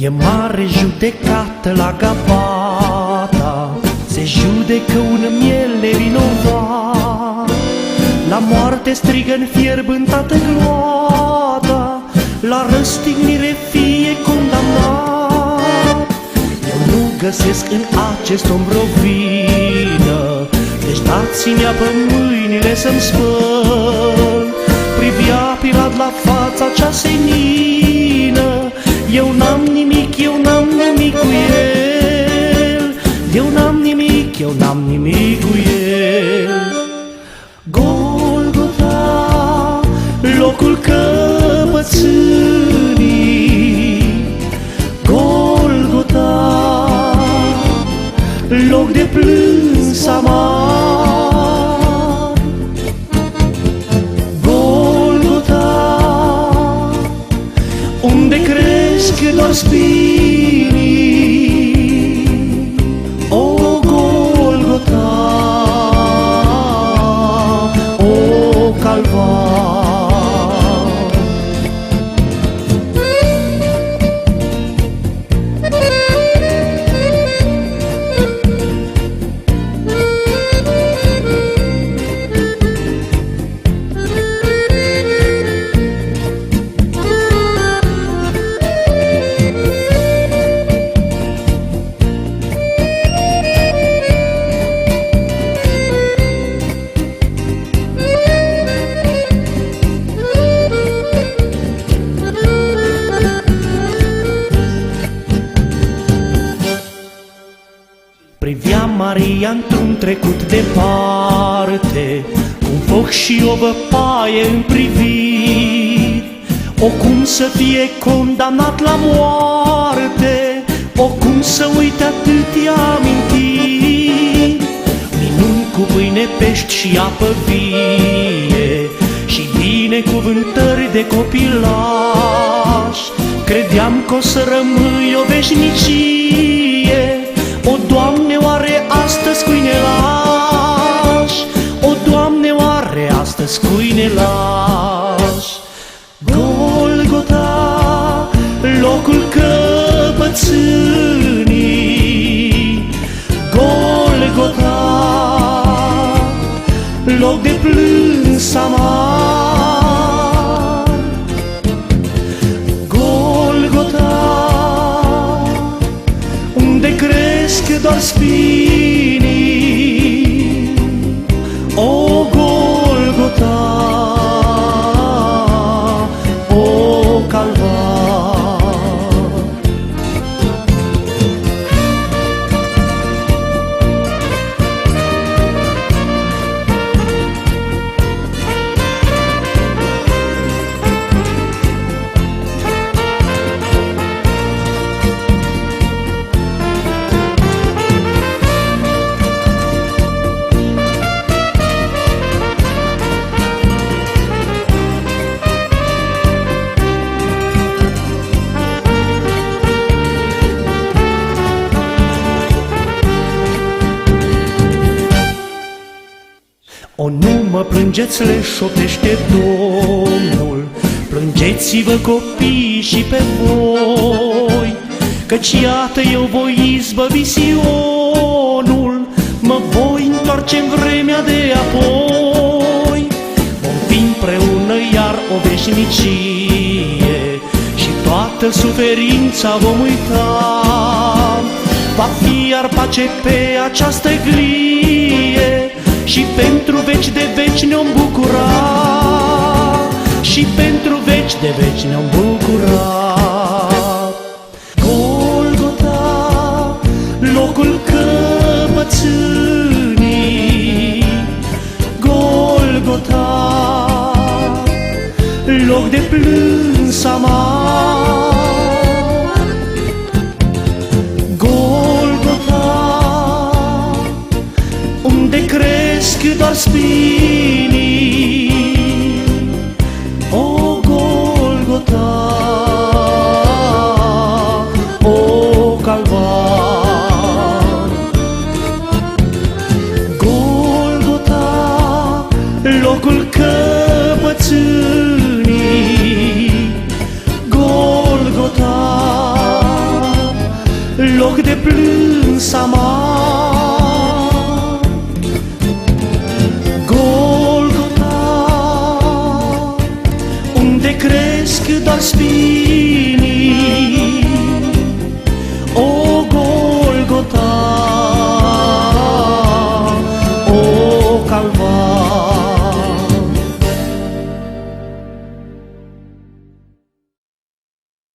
E mare judecată la Gabata, se judecă un miel nevinovat. La moarte strigă înfierbântată gloata, la răstignire fie condamnat. Eu nu găsesc în acest om vreo vină, deci dați-mi apă mâinile să-mi spăl. Privia Pilat la fața cea senină, eu n-am nimic, eu n-am nimic cu el. Eu n-am nimic, eu n-am nimic cu el. Golgota, locul căpățânii. Golgota, loc de plâns amar. Golgota, unde cresc doar spinii. O Golgota, o Calvar. Privea Maria într-un trecut departe, un foc și o văpaie în priviri. O cum să fie condamnat la moarte, o cum să uite atâtea amintiri. Minuni cu pâine, pești și apă vie și binecuvântări de copilaș. Credeam că o să rămâi o veșnicie. O, Doamne, oare astăzi cui ne lași? O, Doamne, oare astăzi cui ne lași? Golgota, locul căpățânii. Golgota, loc de plâns amar. Golgota, unde cresc doar spinii. O Golgota, o Calvar. O, nu mă plângeți, le șoptește Domnul, plângeți-vă copii și pe voi, căci iată eu voi izbăvi Sionul, mă voi întoarce în vremea de apoi. Vom fi împreună iar o veșnicie și toată suferința vom uita. Va fi iar pace pe această glie și pentru veci de veci ne-om bucura. Și pentru veci de veci ne-om bucura. Golgota, locul căpățânii. Golgota, loc de plâns amar. Golgota, unde cresc doar spinii. O Golgota, o Calvar. Golgota, locul căpățânii. respir.